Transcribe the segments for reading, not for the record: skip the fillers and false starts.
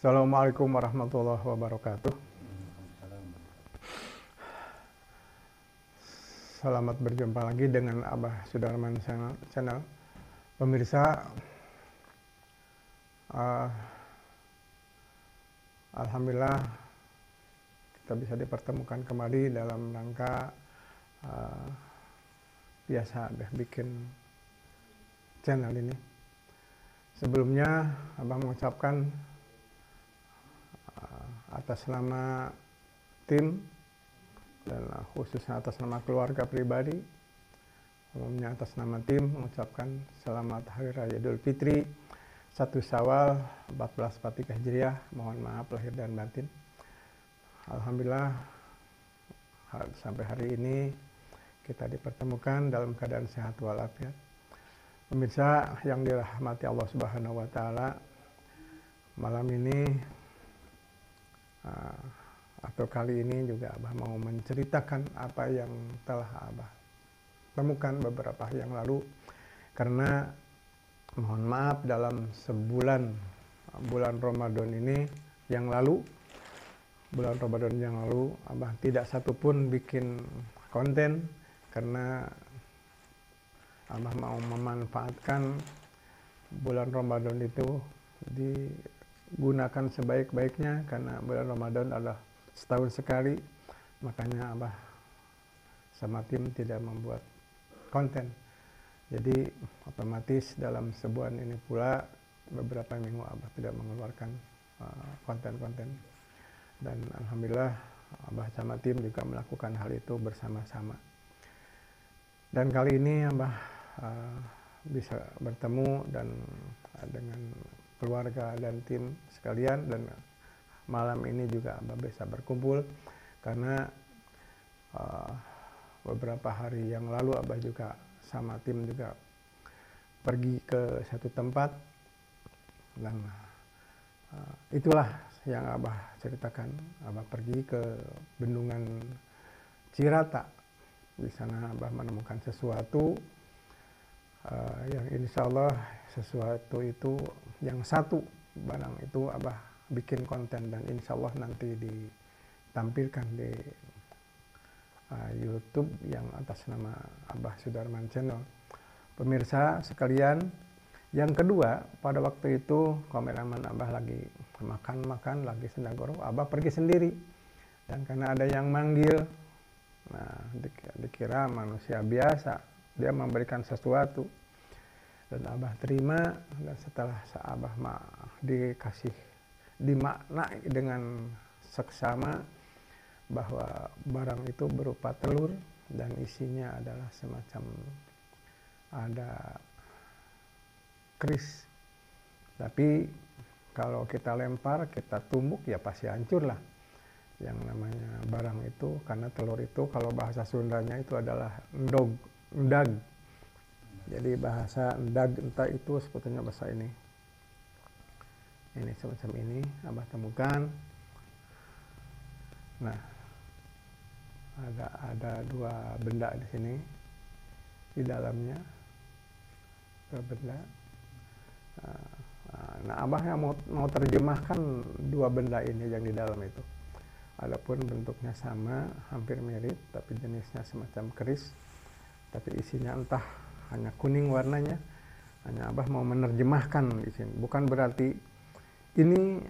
Assalamualaikum warahmatullahi wabarakatuh. Selamat berjumpa lagi dengan Abah Sudarman Channel. Pemirsa, alhamdulillah kita bisa dipertemukan kembali dalam rangka biasa Abah bikin channel ini. Sebelumnya Abah mengucapkan atas nama tim dan khususnya atas nama keluarga pribadi, umumnya atas nama tim mengucapkan selamat Hari Raya Idul Fitri 1 Syawal 1443 Hijriah. Mohon maaf lahir dan batin. Alhamdulillah sampai hari ini kita dipertemukan dalam keadaan sehat walafiat. Pemirsa yang dirahmati Allah Subhanahu wa taala, malam ini atau kali ini juga Abah mau menceritakan apa yang telah Abah temukan beberapa hari yang lalu, karena mohon maaf dalam bulan Ramadan ini yang lalu, Abah tidak satupun bikin konten karena Abah mau memanfaatkan bulan Ramadan itu digunakan sebaik-baiknya, karena bulan Ramadan adalah setahun sekali. Makanya Abah sama tim tidak membuat konten. Jadi otomatis dalam sebulan ini pula beberapa minggu Abah tidak mengeluarkan konten-konten. Dan alhamdulillah Abah sama tim juga melakukan hal itu bersama-sama. Dan kali ini Abah bisa bertemu dan dengan keluarga dan tim sekalian, dan malam ini juga Abah bisa berkumpul karena beberapa hari yang lalu Abah juga sama tim juga pergi ke satu tempat, dan itulah yang Abah ceritakan. Abah pergi ke Bendungan Cirata. Di sana Abah menemukan sesuatu yang insya Allah sesuatu itu yang satu barang itu Abah bikin konten, dan insya Allah nanti ditampilkan di YouTube yang atas nama Abah Sudarman Channel. Pemirsa sekalian, yang kedua, pada waktu itu kameraman Abah lagi makan lagi sendagoro, Abah pergi sendiri, dan karena ada yang manggil, nah dikira manusia biasa, dia memberikan sesuatu, dan Abah terima. Dan setelah Abah dikasih dimaknai dengan seksama bahwa barang itu berupa telur dan isinya adalah semacam ada keris. Tapi kalau kita lempar, kita tumbuk, ya pasti hancur lah. Yang namanya barang itu, karena telur itu kalau bahasa Sundanya itu adalah ndag. Jadi bahasa ndag entah itu sebetulnya bahasa ini semacam ini Abah temukan. Nah, ada dua benda di sini, di dalamnya dua benda. Nah, Abah yang mau terjemahkan dua benda ini yang di dalam itu. Adapun bentuknya sama, hampir mirip, tapi jenisnya semacam keris, tapi isinya entah hanya kuning warnanya. Hanya Abah mau menerjemahkan di sini. Bukan berarti ini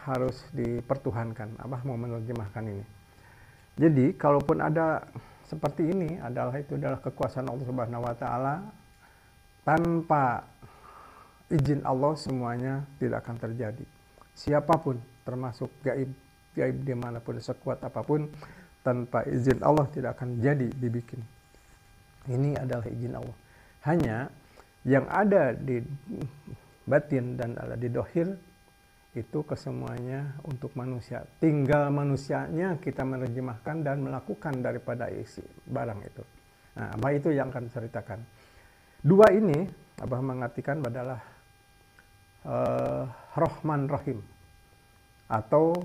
harus dipertuhankan. Abah mau menerjemahkan ini. Jadi kalaupun ada seperti ini, itu adalah kekuasaan Allah Subhanahu wa taala. Tanpa izin Allah semuanya tidak akan terjadi. Siapapun, termasuk gaib dimanapun, sekuat apapun, tanpa izin Allah tidak akan jadi dibikin. Ini adalah izin Allah. Hanya yang ada di batin dan ada di dohir itu kesemuanya untuk manusia. Tinggal manusianya kita menerjemahkan dan melakukan daripada isi barang itu. Nah, Abah itu yang akan ceritakan. Dua ini Abah mengartikan adalah Rahman Rahim, atau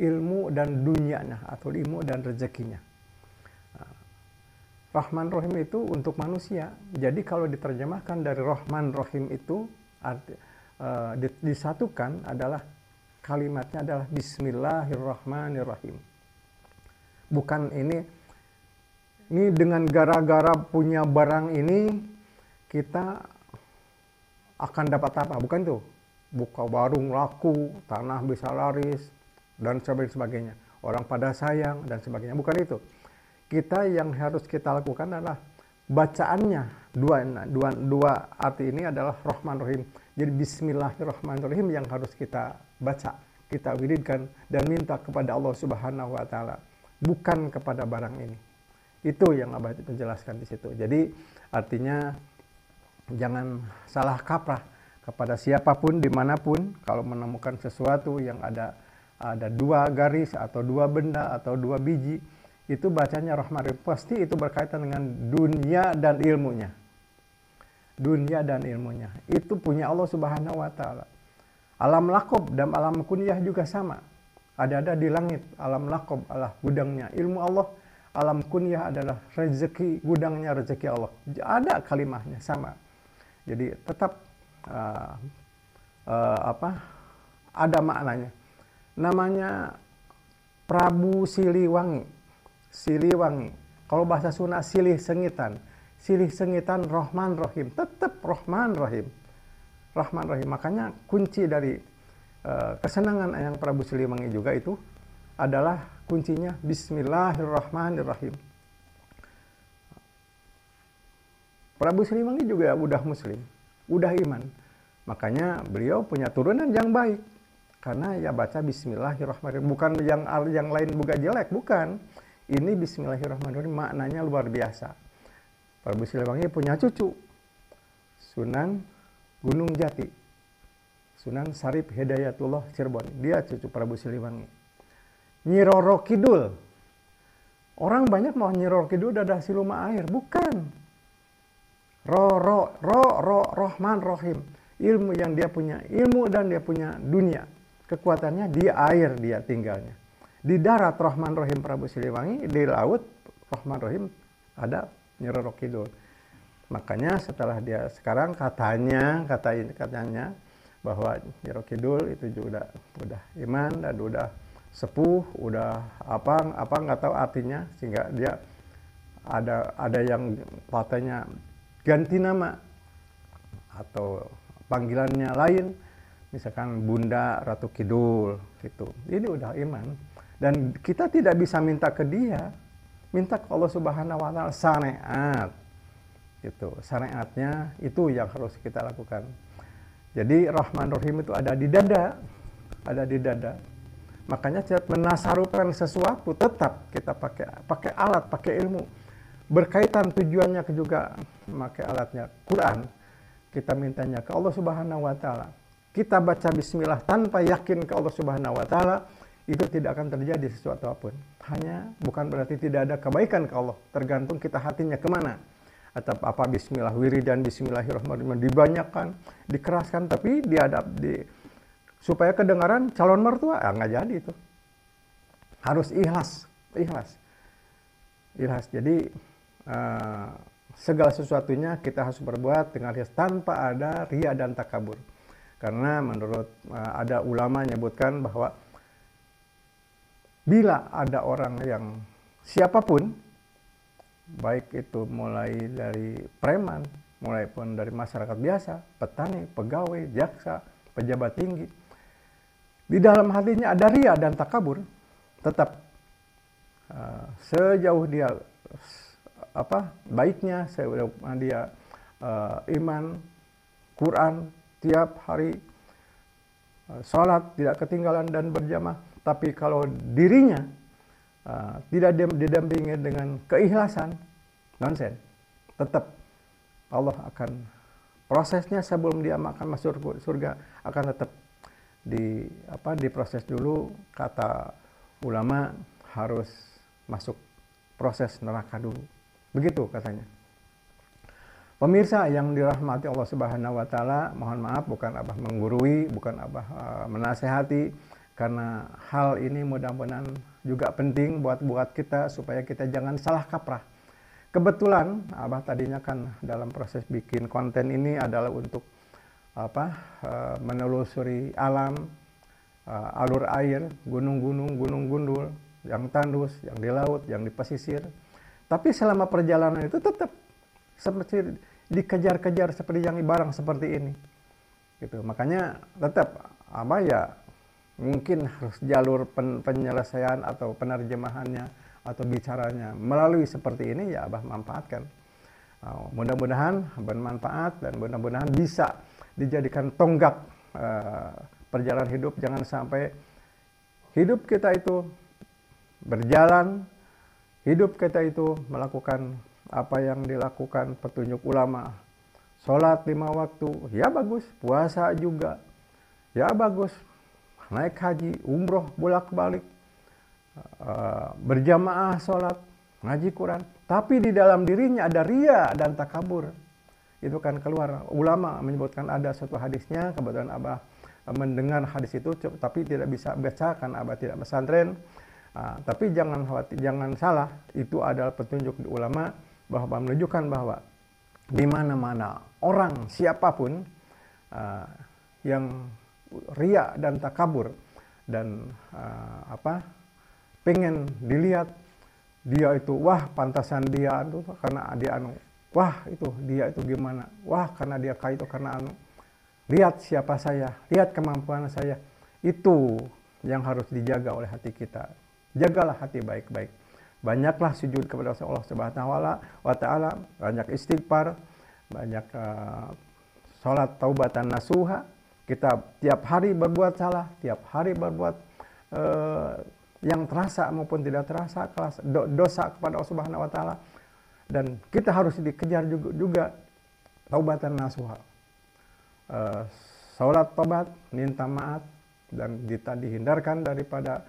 ilmu dan dunianya, atau ilmu dan rezekinya. Rahman Rahim itu untuk manusia. Jadi kalau diterjemahkan dari Rahman Rahim itu disatukan adalah kalimatnya adalah Bismillahirrahmanirrahim. Bukan ini dengan gara-gara punya barang ini kita akan dapat apa, bukan tuh. Buka warung laku, tanah bisa laris, dan sebagainya. Orang pada sayang, dan sebagainya. Bukan itu. Kita yang harus kita lakukan adalah bacaannya. Dua arti ini adalah Rahman Rahim. Jadi Bismillahirrahmanirrahim yang harus kita baca, kita wiridkan, dan minta kepada Allah Subhanahu wa Ta'ala. Bukan kepada barang ini. Itu yang Abah menjelaskan di situ. Jadi artinya jangan salah kaprah kepada siapapun dimanapun kalau menemukan sesuatu yang ada dua garis atau dua benda atau dua biji, itu bacanya Rahman Rahim. Pasti itu berkaitan dengan dunia dan ilmunya. Dunia dan ilmunya. Itu punya Allah Subhanahu wa Ta'ala. Alam lakob dan alam kunyah juga sama. Ada di langit. Alam lakob adalah gudangnya ilmu Allah. Alam kunyah adalah rezeki, gudangnya rezeki Allah. Ada kalimahnya sama. Jadi tetap ada maknanya. Namanya Prabu Siliwangi. Siliwangi. Kalau bahasa Sunda silih sengitan. Silih sengitan Rahman Rahim. Tetap Rahman Rahim. Rahman Rahim. Makanya kunci dari kesenangan yang Prabu Siliwangi juga itu adalah kuncinya Bismillahirrahmanirrahim. Prabu Siliwangi juga udah muslim, udah iman. Makanya beliau punya turunan yang baik. Karena ya baca Bismillahirrahmanirrahim. Bukan yang lain juga jelek, bukan. Ini Bismillahirrahmanirrahim maknanya luar biasa. Prabu Siliwangi punya cucu, Sunan Gunung Jati, Sunan Sarip Hidayatullah Cirebon. Dia cucu Prabu Siliwangi. Nyi Roro Kidul. Orang banyak mau Nyi Roro Kidul dadah siluma air. Bukan. Rahman Rahim. Ilmu yang dia punya. Ilmu dan dia punya dunia. Kekuatannya di air dia tinggalnya. Di darat Rahman Rahim Prabu Siliwangi. Di laut Rahman Rahim ada Nyi Roro Kidul. Makanya setelah dia sekarang katanya bahwa Nyi Roro Kidul itu juga udah iman dan udah sepuh, udah apa nggak tahu artinya, sehingga dia ada yang katanya ganti nama atau panggilannya lain, misalkan Bunda Ratu Kidul gitu. Ini udah iman dan kita tidak bisa minta ke dia, minta ke Allah Subhanahu wa Ta'ala syariat gitu. Syariatnya itu yang harus kita lakukan. Jadi Rahman Rahim itu ada di dada, ada di dada. Makanya setiap menasarukan sesuatu tetap kita pakai alat, pakai ilmu. Berkaitan tujuannya juga memakai alatnya Quran. Kita mintanya ke Allah Subhanahu wa Ta'ala. Kita baca bismillah tanpa yakin ke Allah Subhanahu wa Ta'ala, itu tidak akan terjadi sesuatu apapun. Hanya bukan berarti tidak ada kebaikan ke Allah, tergantung kita hatinya kemana. Atau apa bismillah wiridan bismillahirrahmanirrahim dibanyakan, dikeraskan, tapi supaya kedengaran calon mertua, nggak jadi itu. Harus ikhlas. Jadi segala sesuatunya kita harus berbuat dengan ikhlas tanpa ada ria dan takabur. Karena menurut ada ulama menyebutkan bahwa bila ada orang yang siapapun, baik itu mulai dari preman, mulai pun dari masyarakat biasa, petani, pegawai, jaksa, pejabat tinggi, di dalam hatinya ada ria dan takabur, tetap sejauh dia baiknya, sejauh dia iman, Quran tiap hari, sholat tidak ketinggalan dan berjamaah, tapi kalau dirinya tidak didampingi dengan keikhlasan, nonsen, tetap Allah akan prosesnya sebelum dia akan masuk surga akan tetap diproses dulu. Kata ulama harus masuk proses neraka dulu, begitu katanya. Pemirsa yang dirahmati Allah Subhanahu wa Ta'ala, mohon maaf bukan Abah menggurui, bukan Abah menasehati, karena hal ini mudah-mudahan juga penting buat kita supaya kita jangan salah kaprah. Kebetulan Abah tadinya kan dalam proses bikin konten ini adalah untuk menelusuri alam, alur air, gunung-gunung, gunung gundul, yang tandus, yang di laut, yang di pesisir. Tapi selama perjalanan itu tetap seperti dikejar-kejar seperti yang barang seperti ini. Gitu. Makanya tetap apa ya, mungkin harus jalur penyelesaian atau penerjemahannya atau bicaranya melalui seperti ini ya Abah manfaatkan. Mudah-mudahan bermanfaat dan mudah-mudahan bisa dijadikan tonggak perjalanan hidup. Jangan sampai hidup kita itu berjalan, hidup kita itu melakukan apa yang dilakukan petunjuk ulama. Sholat 5 waktu, ya bagus. Puasa juga, ya bagus. Naik haji, umroh bolak-balik, berjamaah sholat, ngaji Quran. Tapi di dalam dirinya ada ria dan takabur. Itu kan keluar. Ulama menyebutkan ada suatu hadisnya, kebetulan Abah mendengar hadis itu, tapi tidak bisa baca karena Abah tidak pesantren. Tapi jangan khawatir, jangan salah, itu adalah petunjuk di ulama bahwa menunjukkan bahwa di mana-mana orang siapapun yang ria dan takabur dan pengen dilihat dia itu, wah pantasan dia itu karena dia wah itu dia itu gimana, wah karena dia kaya itu karena lihat siapa saya, lihat kemampuan saya. Itu yang harus dijaga oleh hati kita. Jagalah hati baik-baik. Banyaklah sujud kepada Allah Subhanahu wa Ta'ala, banyak istighfar, banyak sholat taubatan nasuha. Kita tiap hari berbuat salah, tiap hari berbuat yang terasa maupun tidak terasa, dosa kepada Allah Subhanahu wa Ta'ala. Dan kita harus dikejar juga taubatan nasuha. Sholat tobat, minta maaf, dan dihindarkan daripada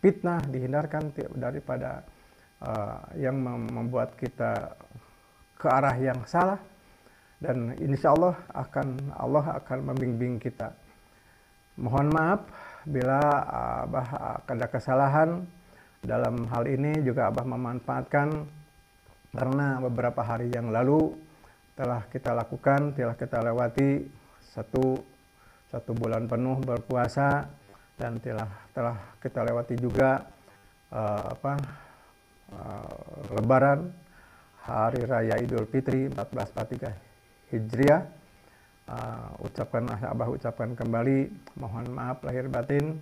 fitnah, dihindarkan daripada yang membuat kita ke arah yang salah. Dan insya Allah akan membimbing kita. Mohon maaf bila Abah ada kesalahan dalam hal ini. Juga Abah memanfaatkan karena beberapa hari yang lalu telah kita lakukan, telah kita lewati satu bulan penuh berpuasa, dan telah kita lewati juga Lebaran, Hari Raya Idul Fitri 1443 Hijriah. Abah ucapkan kembali mohon maaf lahir batin,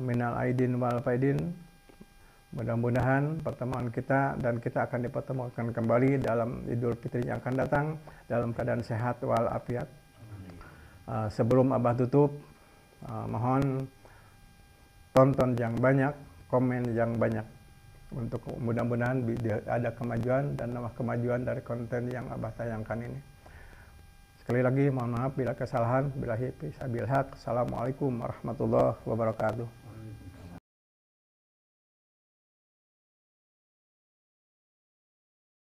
minal aidin wal faidin. Mudah-mudahan pertemuan kita dan kita akan dipertemukan kembali dalam Idul Fitri yang akan datang dalam keadaan sehat walafiat. Sebelum Abah tutup, mohon tonton yang banyak, komen yang banyak, untuk mudah-mudahan ada kemajuan dan nambah kemajuan dari konten yang Abah tayangkan ini. Sekali lagi mohon maaf bila kesalahan. Billahi taufiq. Assalamualaikum warahmatullahi wabarakatuh.